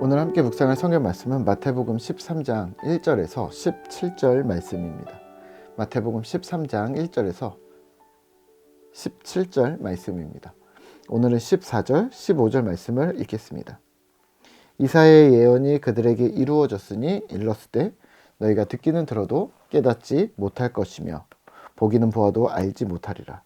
오늘 함께 묵상할 성경 말씀은 마태복음 13장 1절에서 17절 말씀입니다. 마태복음 13장 1절에서 17절 말씀입니다. 오늘은 14절, 15절 말씀을 읽겠습니다. 이사야의 예언이 그들에게 이루어졌으니 일렀으되 너희가 듣기는 들어도 깨닫지 못할 것이며 보기는 보아도 알지 못하리라.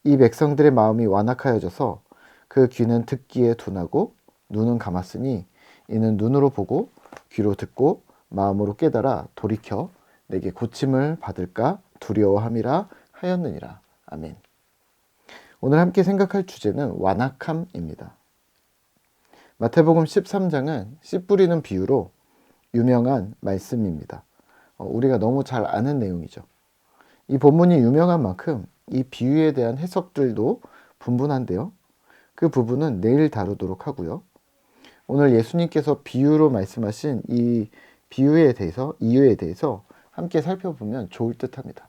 이 백성들의 마음이 완악하여져서 그 귀는 듣기에 둔하고 눈은 감았으니 이는 눈으로 보고 귀로 듣고 마음으로 깨달아 돌이켜 내게 고침을 받을까 두려워함이라 하였느니라. 아멘. 오늘 함께 생각할 주제는 완악함입니다. 마태복음 13장은 씨 뿌리는 비유로 유명한 말씀입니다. 우리가 너무 잘 아는 내용이죠. 이 본문이 유명한 만큼 이 비유에 대한 해석들도 분분한데요. 그 부분은 내일 다루도록 하고요. 오늘 예수님께서 비유로 말씀하신 이 비유에 대해서, 이유에 대해서 함께 살펴보면 좋을 듯합니다.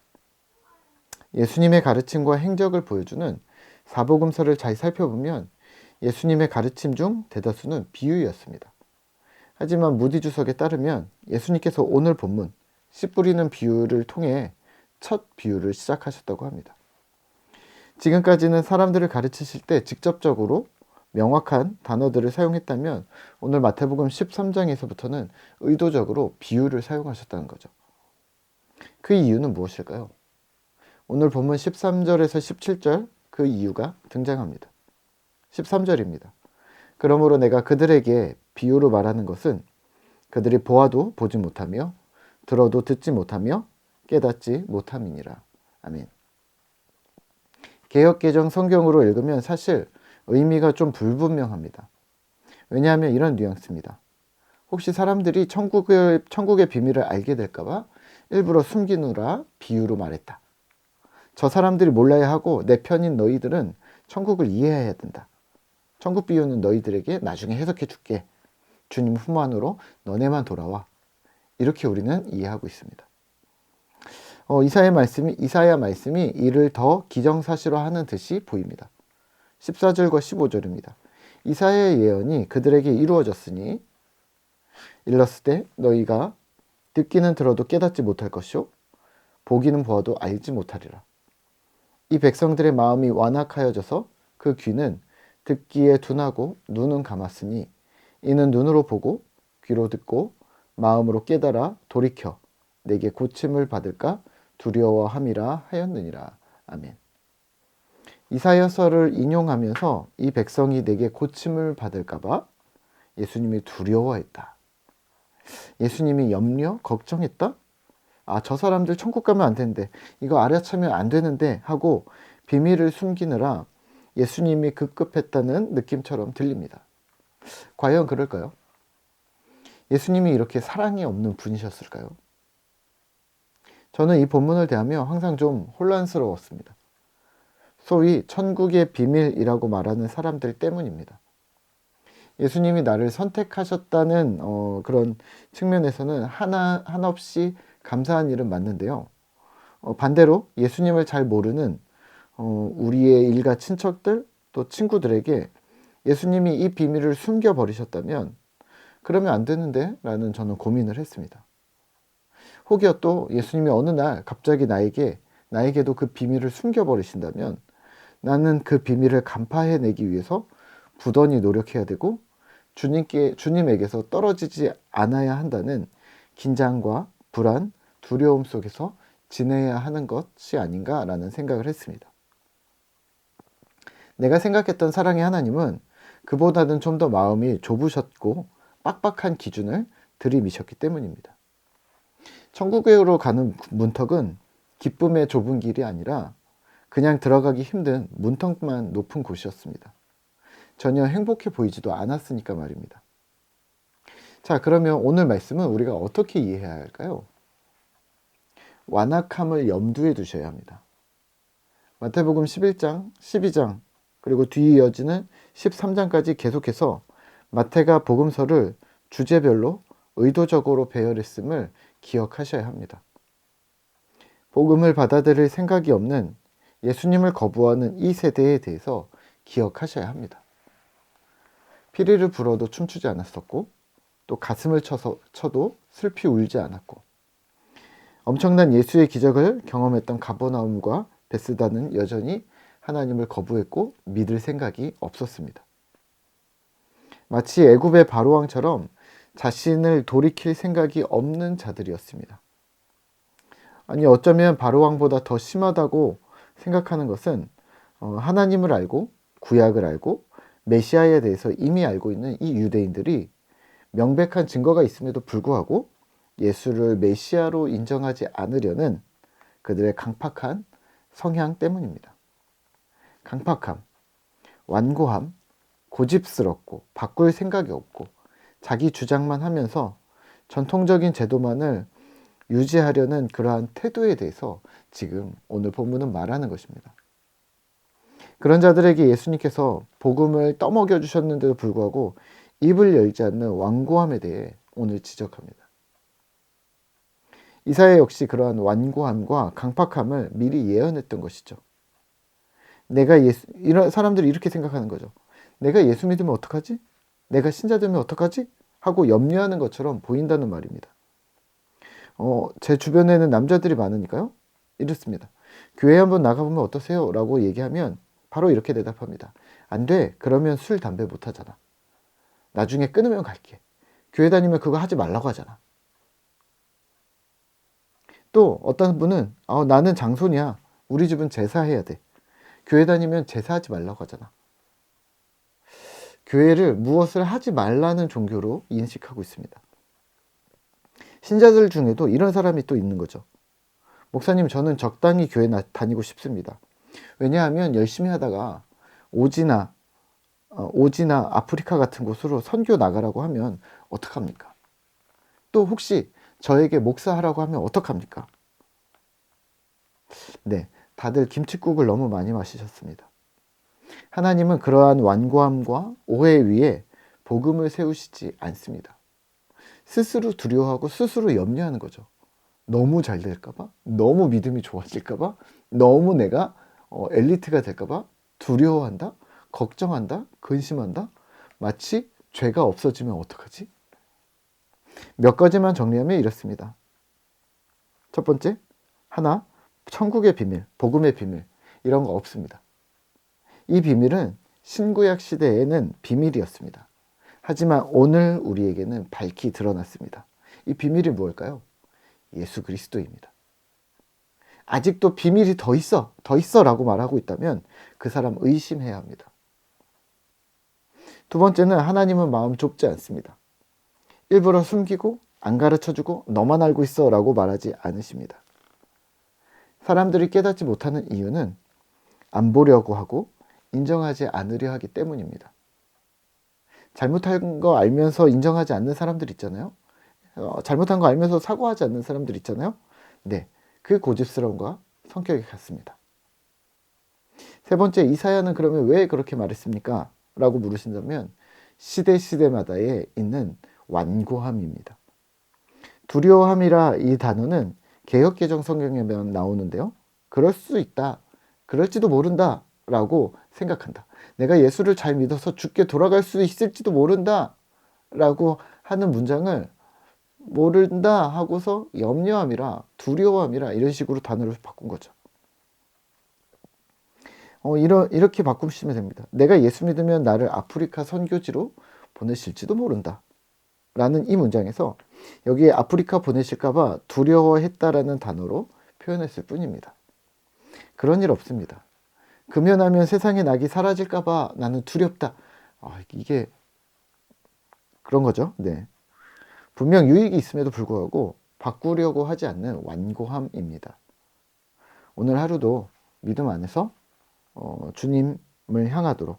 예수님의 가르침과 행적을 보여주는 사복음서를 잘 살펴보면 예수님의 가르침 중 대다수는 비유였습니다. 하지만 무디 주석에 따르면 예수님께서 오늘 본문 씨 뿌리는 비유를 통해 첫 비유를 시작하셨다고 합니다. 지금까지는 사람들을 가르치실 때 직접적으로 명확한 단어들을 사용했다면 오늘 마태복음 13장에서부터는 의도적으로 비유를 사용하셨다는 거죠. 그 이유는 무엇일까요? 오늘 본문 13절에서 17절 그 이유가 등장합니다. 13절입니다. 그러므로 내가 그들에게 비유로 말하는 것은 그들이 보아도 보지 못하며 들어도 듣지 못하며 깨닫지 못함이니라. 아멘. 개역개정 성경으로 읽으면 사실 의미가 좀 불분명합니다. 왜냐하면 이런 뉘앙스입니다. 혹시 사람들이 천국의 비밀을 알게 될까봐 일부러 숨기느라 비유로 말했다. 저 사람들이 몰라야 하고 내 편인 너희들은 천국을 이해해야 된다. 천국 비유는 너희들에게 나중에 해석해 줄게. 주님 품 안으로 너네만 돌아와. 이렇게 우리는 이해하고 있습니다. 이사야 말씀이 이를 더 기정사실화하는 듯이 보입니다. 14절과 15절입니다. 이사야의 예언이 그들에게 이루어졌으니 일렀으되 너희가 듣기는 들어도 깨닫지 못할 것이요 보기는 보아도 알지 못하리라. 이 백성들의 마음이 완악하여져서 그 귀는 듣기에 둔하고 눈은 감았으니 이는 눈으로 보고 귀로 듣고 마음으로 깨달아 돌이켜 내게 고침을 받을까 두려워함이라 하였느니라. 아멘. 이사야서를 인용하면서 이 백성이 내게 고침을 받을까봐 예수님이 두려워했다. 예수님이 염려, 걱정했다? 저 사람들 천국 가면 안 되는데, 이거 알아차면 안 되는데 하고 비밀을 숨기느라 예수님이 급급했다는 느낌처럼 들립니다. 과연 그럴까요? 예수님이 이렇게 사랑이 없는 분이셨을까요? 저는 이 본문을 대하며 항상 좀 혼란스러웠습니다. 소위 천국의 비밀이라고 말하는 사람들 때문입니다. 예수님이 나를 선택하셨다는 그런 측면에서는 한없이 감사한 일은 맞는데요. 반대로 예수님을 잘 모르는 우리의 일가 친척들 또 친구들에게 예수님이 이 비밀을 숨겨버리셨다면 그러면 안 되는데 라는 저는 고민을 했습니다. 혹여 또 예수님이 어느 날 갑자기 나에게도 그 비밀을 숨겨버리신다면 나는 그 비밀을 간파해내기 위해서 부단히 노력해야 되고 주님에게서 떨어지지 않아야 한다는 긴장과 불안, 두려움 속에서 지내야 하는 것이 아닌가라는 생각을 했습니다. 내가 생각했던 사랑의 하나님은 그보다는 좀 더 마음이 좁으셨고 빡빡한 기준을 들이미셨기 때문입니다. 천국으로 가는 문턱은 기쁨의 좁은 길이 아니라 그냥 들어가기 힘든 문턱만 높은 곳이었습니다. 전혀 행복해 보이지도 않았으니까 말입니다. 자, 그러면 오늘 말씀은 우리가 어떻게 이해해야 할까요? 완악함을 염두에 두셔야 합니다. 마태복음 11장, 12장, 그리고 뒤 이어지는 13장까지 계속해서 마태가 복음서를 주제별로 의도적으로 배열했음을 기억하셔야 합니다. 복음을 받아들일 생각이 없는 예수님을 거부하는 이 세대에 대해서 기억하셔야 합니다. 피리를 불어도 춤추지 않았었고 또 가슴을 쳐도 슬피 울지 않았고, 엄청난 예수의 기적을 경험했던 가버나움과 베스다는 여전히 하나님을 거부했고 믿을 생각이 없었습니다. 마치 애굽의 바로왕처럼 자신을 돌이킬 생각이 없는 자들이었습니다. 아니, 어쩌면 바로왕보다 더 심하다고 생각하는 것은 하나님을 알고 구약을 알고 메시아에 대해서 이미 알고 있는 이 유대인들이 명백한 증거가 있음에도 불구하고 예수를 메시아로 인정하지 않으려는 그들의 강팍한 성향 때문입니다. 강팍함, 완고함, 고집스럽고 바꿀 생각이 없고 자기 주장만 하면서 전통적인 제도만을 유지하려는 그러한 태도에 대해서 지금 오늘 본문은 말하는 것입니다. 그런 자들에게 예수님께서 복음을 떠먹여 주셨는데도 불구하고 입을 열지 않는 완고함에 대해 오늘 지적합니다. 이사야 역시 그러한 완고함과 강팍함을 미리 예언했던 것이죠. 이런 사람들이 이렇게 생각하는 거죠. 내가 예수 믿으면 어떡하지? 내가 신자 되면 어떡하지? 하고 염려하는 것처럼 보인다는 말입니다. 제 주변에는 남자들이 많으니까요. 이렇습니다. 교회 한번 나가보면 어떠세요? 라고 얘기하면 바로 이렇게 대답합니다. 안 돼. 그러면 술, 담배 못 하잖아. 나중에 끊으면 갈게. 교회 다니면 그거 하지 말라고 하잖아. 또 어떤 분은 나는 장손이야. 우리 집은 제사해야 돼. 교회 다니면 제사하지 말라고 하잖아. 교회를 무엇을 하지 말라는 종교로 인식하고 있습니다. 신자들 중에도 이런 사람이 또 있는 거죠. 목사님, 저는 적당히 교회 다니고 싶습니다. 왜냐하면 열심히 하다가 오지나 아프리카 같은 곳으로 선교 나가라고 하면 어떡합니까? 또 혹시 저에게 목사하라고 하면 어떡합니까? 네, 다들 김칫국을 너무 많이 마시셨습니다. 하나님은 그러한 완고함과 오해 위에 복음을 세우시지 않습니다. 스스로 두려워하고 스스로 염려하는 거죠. 너무 잘 될까봐, 너무 믿음이 좋아질까봐, 너무 내가 엘리트가 될까봐 두려워한다, 걱정한다, 근심한다. 마치 죄가 없어지면 어떡하지? 몇 가지만 정리하면 이렇습니다. 첫 번째, 하나, 천국의 비밀, 복음의 비밀, 이런 거 없습니다. 이 비밀은 신구약 시대에는 비밀이었습니다. 하지만 오늘 우리에게는 밝히 드러났습니다. 이 비밀이 무엇일까요? 예수 그리스도입니다. 아직도 비밀이 더 있어 라고 말하고 있다면 그 사람 의심해야 합니다. 두 번째는 하나님은 마음 좁지 않습니다. 일부러 숨기고 안 가르쳐주고 너만 알고 있어 라고 말하지 않으십니다. 사람들이 깨닫지 못하는 이유는 안 보려고 하고 인정하지 않으려 하기 때문입니다. 잘못한 거 알면서 인정하지 않는 사람들 있잖아요. 잘못한 거 알면서 사과하지 않는 사람들 있잖아요. 네, 그 고집스러움과 성격이 같습니다. 세 번째, 이사야는 그러면 왜 그렇게 말했습니까? 라고 물으신다면 시대마다에 있는 완고함입니다. 두려워함이라 이 단어는 개역개정 성경에만 나오는데요. 그럴 수 있다, 그럴지도 모른다 라고 생각한다. 내가 예수를 잘 믿어서 죽게 돌아갈 수 있을지도 모른다 라고 하는 문장을 모른다 하고서 염려함이라 두려워함이라 이런 식으로 단어를 바꾼 거죠. 이렇게 바꾸시면 됩니다. 내가 예수 믿으면 나를 아프리카 선교지로 보내실지도 모른다 라는 이 문장에서 여기에 아프리카 보내실까봐 두려워했다라는 단어로 표현했을 뿐입니다. 그런 일 없습니다. 금연하면 세상의 낙이 사라질까봐 나는 두렵다. 이게 그런 거죠. 네. 분명 유익이 있음에도 불구하고 바꾸려고 하지 않는 완고함입니다. 오늘 하루도 믿음 안에서 주님을 향하도록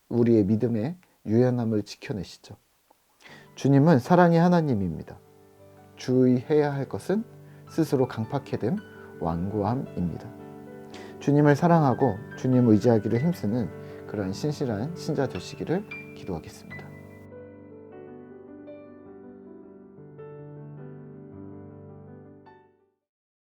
우리의 믿음의 유연함을 지켜내시죠. 주님은 사랑의 하나님입니다. 주의해야 할 것은 스스로 강팍해 됨, 완고함입니다. 주님을 사랑하고 주님 의지하기를 힘쓰는 그런 신실한 신자 되시기를 기도하겠습니다.